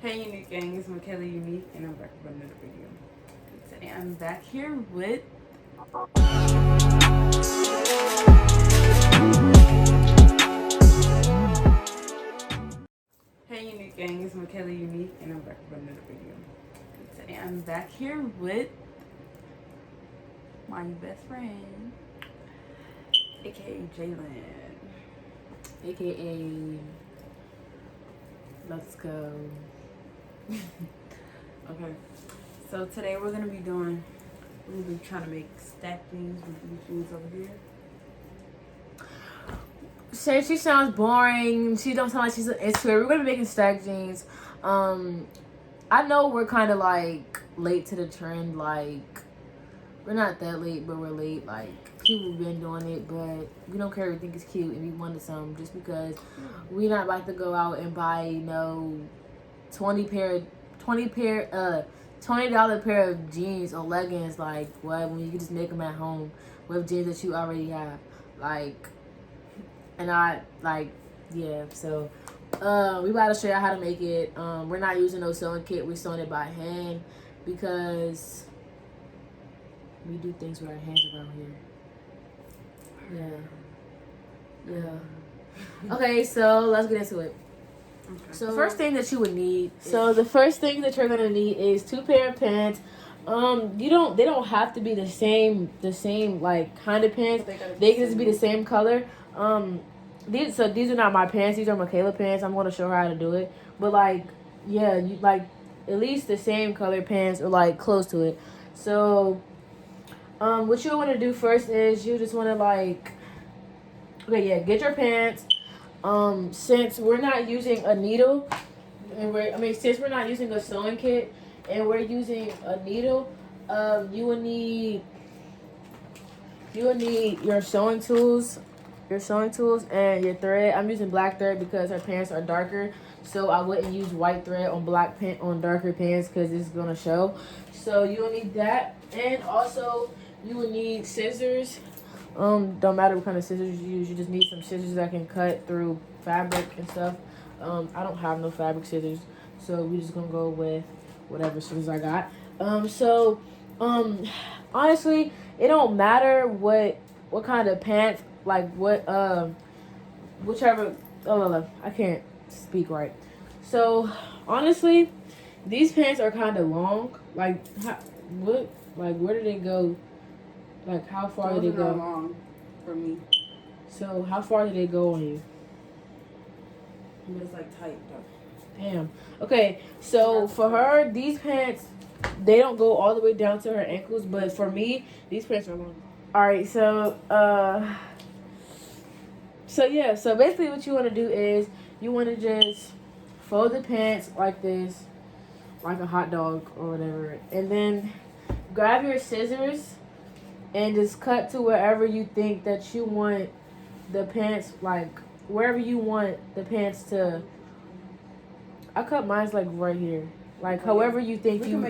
Hey Unique Gang, it's Mikayla Unique and I'm back with another video. Today I'm back here with Hey Unique Gang, it's Mikayla Unique and I'm back with another video. Today I'm back here with my best friend, aka Jalen, aka Let's Go. Okay, so today we're gonna be trying to make stack things with these foods over here. She sounds boring. She don't sound like she's into it. We're gonna be making stack jeans. I know we're kind of like late to the trend. Like we're not that late, but we're late. Like people have been doing it, but we don't care. We think it's cute and we wanted some just because we're not about to go out and buy $20 pair of jeans or leggings. Like what? When you can just make them at home with jeans that you already have. Like. And I yeah, so we about to show you how to make it. We're not using no sewing kit, we're sewing it by hand because we do things with our hands around here. Yeah. Okay, so let's get into it. Okay. So the first thing that you would need the first thing that you're gonna need is 2 pair of pants. They don't have to be the same like kind of pants. They can just be the same color. These are not my pants. These are Mikayla pants. I'm gonna show her how to do it. But like, yeah, you like at least the same color pants or like close to it. So, what you want to do first is you just want to get your pants. Since we're not using a needle, since we're not using a sewing kit, and we're using a needle, you will need your sewing tools and your thread. I'm using black thread because her pants are darker, so I wouldn't use white thread on on darker pants because it's gonna show. So you will need that, and also you will need scissors. Don't matter what kind of scissors you use, you just need some scissors that can cut through fabric and stuff. I don't have no fabric scissors, so we're just gonna go with whatever scissors I got. Honestly, it don't matter what kind of pants, like what whichever. Oh, I can't speak right. So honestly, these pants are kind of long. Like where did they go? Like how far did they go? Long for me. So how far did they go on you? But it's like tight though. Damn. Okay, so for her, these pants, they don't go all the way down to her ankles, but for me, these pants are long. All right, so so basically what you want to do is you want to just fold the pants like this, like a hot dog or whatever, and then grab your scissors and just cut to wherever you think that you want the pants, like wherever you want the pants to. I cut mine's like right here, like however you think I can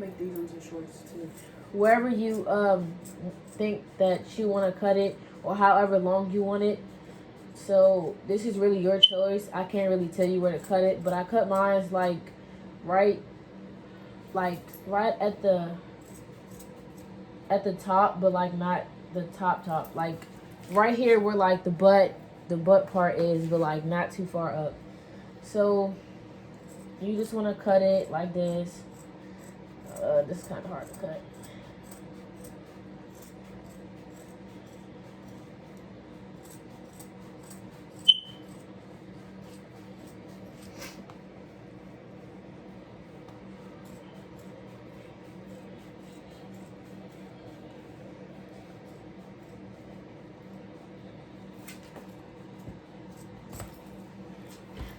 make these into shorts too. Wherever you think that you want to cut it or however long you want it. So this is really your choice. I can't really tell you where to cut it, but I cut mine's like right at the top, but like not the top, like right here where like the butt part is, but like not too far up. So you just want to cut it like this. This is kind of hard to cut.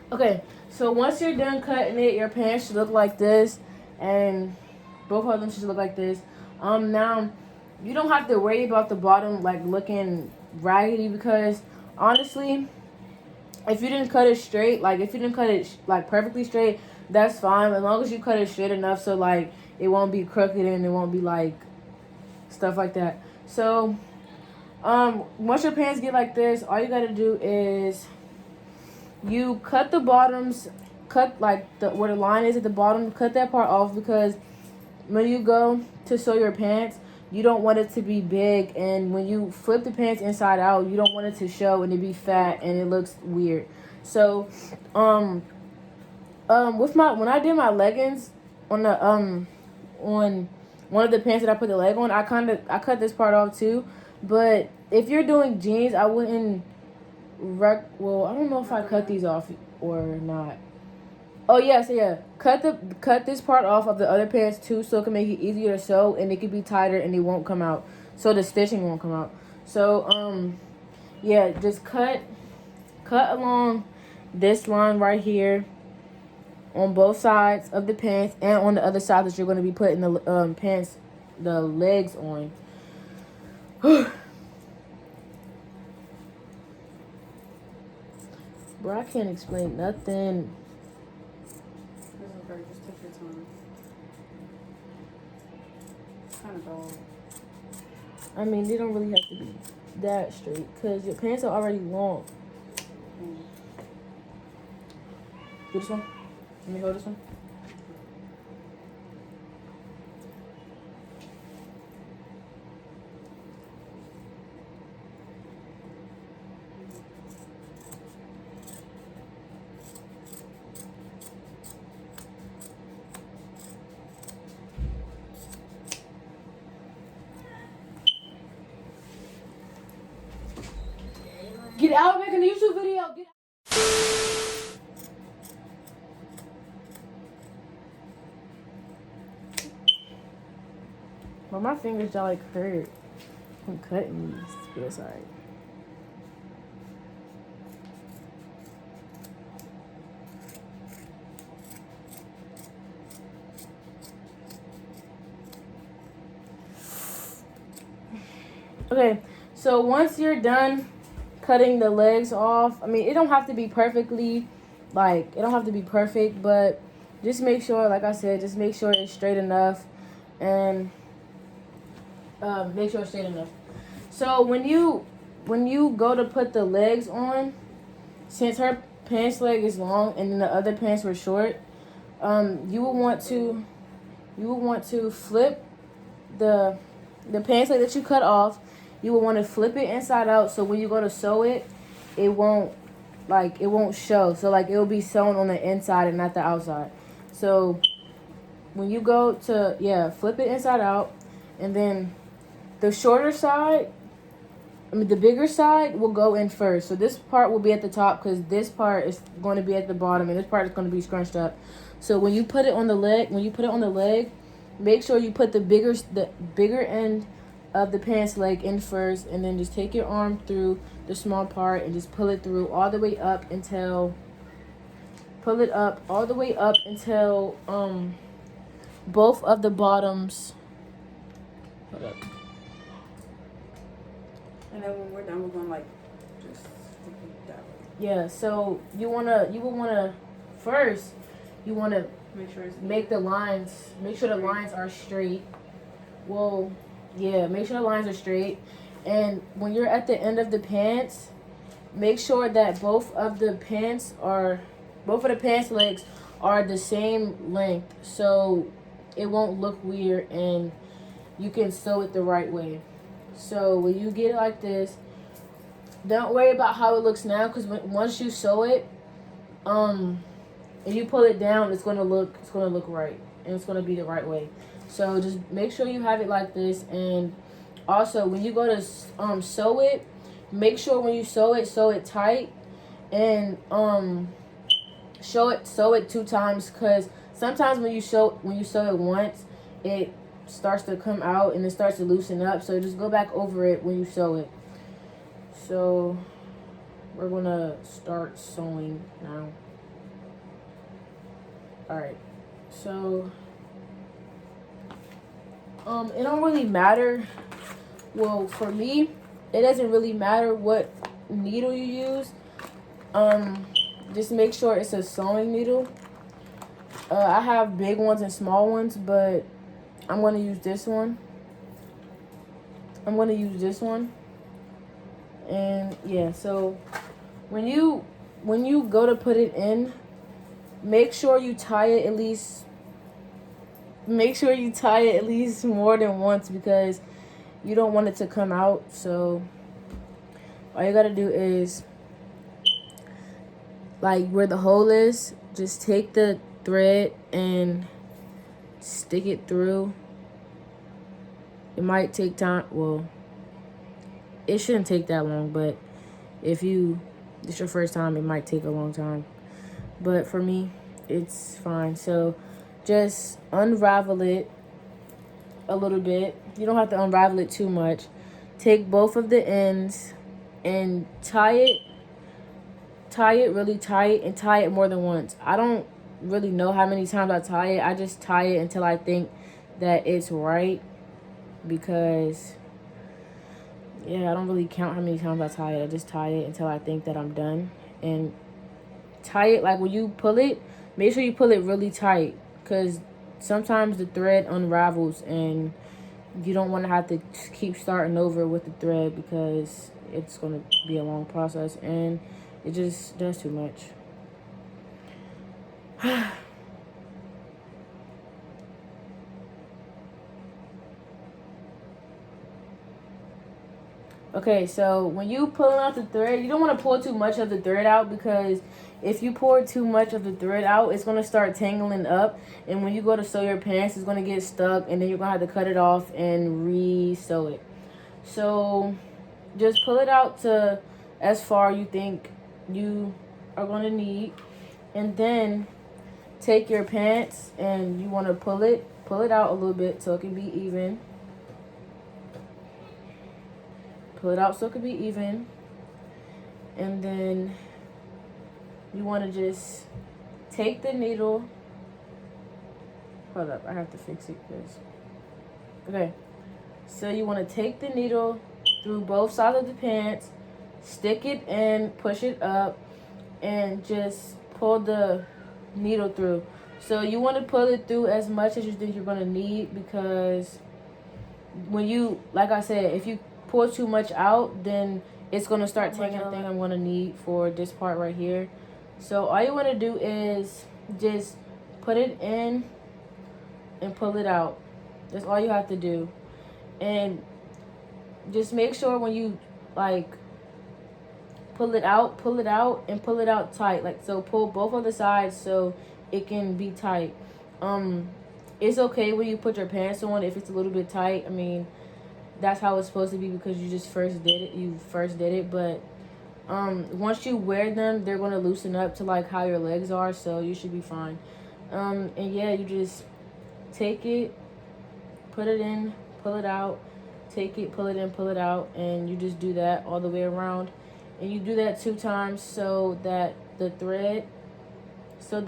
Okay, so once you're done cutting it, your pants should look like this, and both of them should look like this. Now, you don't have to worry about the bottom like looking raggedy because honestly, if you didn't cut it straight, like if you didn't cut it like perfectly straight, that's fine as long as you cut it straight enough so like it won't be crooked and it won't be like stuff like that. So, once your pants get like this, all you gotta do is you cut the bottoms cut like where the line is at the bottom. Cut that part off because when you go to sew your pants, you don't want it to be big, and when you flip the pants inside out, you don't want it to show and it be fat and it looks weird. So, with when I did my leggings on the on one of the pants that I put the leg on, I cut this part off too. But if you're doing jeans, I wouldn't well, I don't know if I cut these off or not. Oh yes, yeah. Cut this part off of the other pants too, so it can make it easier to sew and it can be tighter and it won't come out. So the stitching won't come out. So yeah, just cut along this line right here on both sides of the pants and on the other side that you're going to be putting the pants, the legs on. Bro, I can't explain nothing. It's okay, just take your time. It's kind of dull. I mean, they don't really have to be that straight because your pants are already long. Do this one. Let me hold this one. Get out making a YouTube video. Get out. But my fingers just like hurt from cutting these. But it's alright. Okay, so once you're done cutting the legs off, I mean, it don't have to be perfectly, like, it don't have to be perfect, but just make sure, like I said, just make sure it's straight enough, and make sure it's straight enough. So when you go to put the legs on, since her pants leg is long and then the other pants were short, you will want to flip the pants leg that you cut off. You will want to flip it inside out, so when you go to sew it, it won't show. So like it will be sewn on the inside and not the outside. So when you go to flip it inside out, and then the shorter side, the bigger side will go in first. So this part will be at the top because this part is going to be at the bottom and this part is going to be scrunched up. So when you put it on the leg, make sure you put the bigger end of the pants leg in first, and then just take your arm through the small part and just pull it through all the way up until both of the bottoms. Hold up. And then when we're done, we're gonna just stick it that way. Yeah. So you wanna first Make sure it's make the lines. Make sure the lines are straight. Well, yeah. Make sure the lines are straight. And when you're at the end of the pants, make sure that both of the pants legs are the same length, so it won't look weird and you can sew it the right way. So when you get it like this, don't worry about how it looks now, because once you sew it, and you pull it down, it's gonna look right, and it's gonna be the right way. So just make sure you have it like this. And also when you go to sew it, make sure when you sew it tight, and sew it 2 times, because sometimes when you sew it once, it starts to come out and it starts to loosen up. So just go back over it when you sew it. So we're gonna start sewing now. Alright, so it don't really matter. Well, for me, it doesn't really matter what needle you use. Just make sure it's a sewing needle. I have big ones and small ones, but I'm going to use this one. And yeah, so when you go to put it in, make sure you tie it at least. Make sure you tie it at least more than once because you don't want it to come out. So all you gotta do is, like where the hole is, just take the thread and stick it through. It might take time. Well, it shouldn't take that long, but if it's your first time, it might take a long time. But for me, it's fine. So just unravel it a little bit. You don't have to unravel it too much. Take both of the ends and tie it really tight and tie it more than once. I don't really know how many times I tie it. I just tie it until I think that it's right because I don't really count how many times I tie it. I just tie it until I think that I'm done. And tie it, like when you pull it, make sure you pull it really tight because sometimes the thread unravels and you don't want to have to keep starting over with the thread because it's going to be a long process and it just does too much. Okay, so when you pulling out the thread, you don't want to pull too much of the thread out because if you pour too much of the thread out, it's going to start tangling up. And when you go to sew your pants, it's going to get stuck and then you're going to have to cut it off and re-sew it. So just pull it out to as far you think you are going to need. And then take your pants and you want to pull it out a little bit so it can be even. Pull it out so it can be even. And then you want to just take the needle. Hold up, I have to fix it because. Okay. So you want to take the needle through both sides of the pants, stick it in, push it up, and just pull the needle through. So you want to pull it through as much as you think you're going to need because when you, like I said, if you pour too much out, then it's going to start taking the thing I'm going to need for this part right here. So all you want to do is just put it in and pull it out. That's all you have to do. And just make sure when you like pull it out and pull it out tight. Like, so pull both of the sides so it can be tight. It's okay when you put your pants on if it's a little bit tight. I mean, that's how it's supposed to be because you just first did it. But once you wear them, they're going to loosen up to like how your legs are, so you should be fine. And yeah, you just take it, put it in, pull it out, take it, pull it in, pull it out, and you just do that all the way around. And you do that 2 times so that the thread doesn't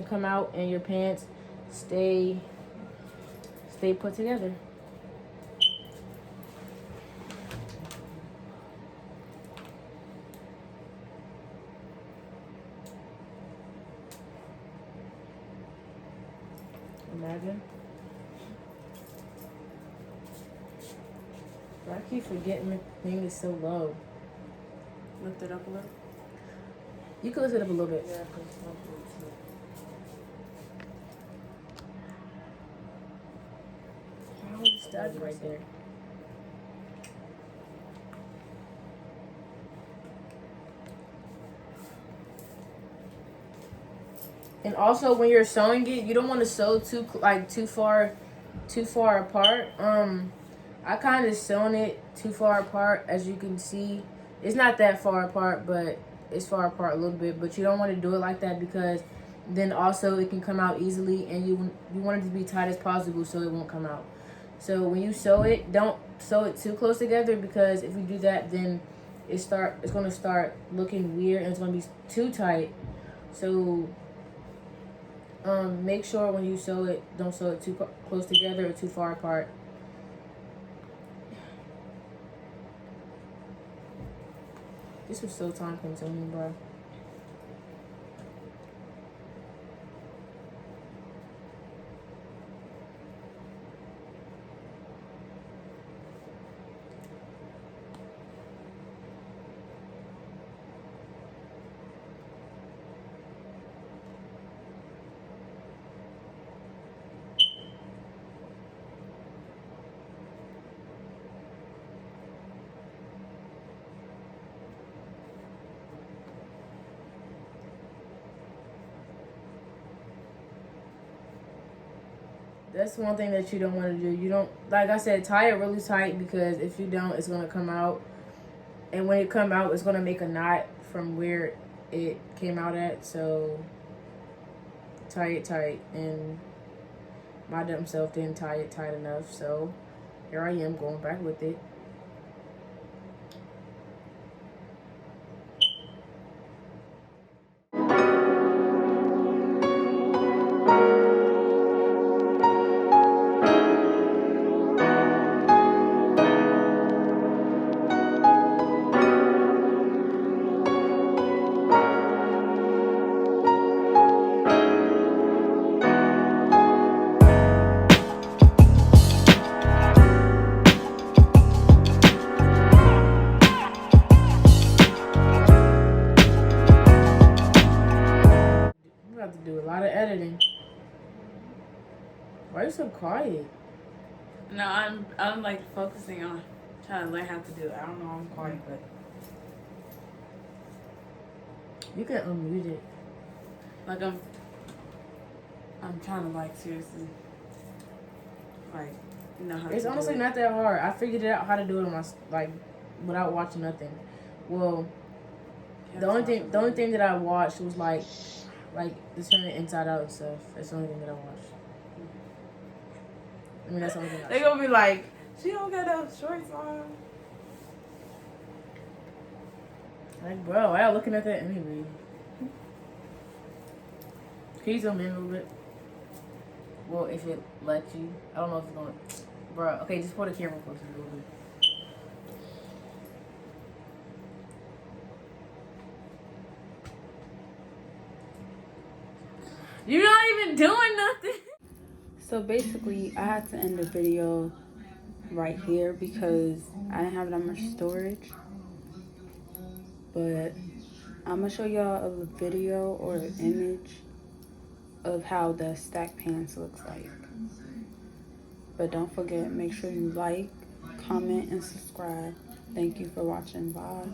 come out and your pants stay put together. Imagine. I keep forgetting the thing is so low. Lift it up a little. You can lift it up a little bit. Yeah, Stuck right there. And also, when you're sewing it, you don't want to sew too far apart. I kind of sewn it too far apart, as you can see. It's not that far apart, but it's far apart a little bit. But you don't want to do it like that because then also it can come out easily, and you want it to be tight as possible so it won't come out. So when you sew it, don't sew it too close together because if you do that, then it's going to start looking weird and it's going to be too tight. So make sure when you sew it, don't sew it too close together or too far apart. This was so time consuming, bro. That's one thing that you don't want to do. You don't, like I said, tie it really tight, because if you don't, it's gonna come out, and when it come out, it's gonna make a knot from where it came out at. So tie it tight, and my dumb self didn't tie it tight enough. So here I am going back with it. I'm about to do a lot of editing. Why are you so quiet? No, I'm like focusing on trying to learn how to do it. I don't know, I'm quiet, but You can unmute it. like I'm trying to like seriously like know how It's to honestly do it. not that hard. I figured it out how to do it on my, like, without watching nothing. Well, the only thing that I watched was like the turn it inside out and stuff. That's the only thing that I watched. I mean, that's the only thing. They gonna be like, she don't got those shorts on. Like, bro, why y'all looking at that anyway? Can you zoom in a little bit? Well, if it lets you. I don't know if it's gonna. Bro, okay, just put the camera closer a little bit. You're not even doing nothing. So basically, I had to end the video right here because I didn't have that much storage. But I'm gonna show y'all a video or an image of how the stack pants looks like. But don't forget, make sure you like, comment, and subscribe. Thank you for watching. Bye.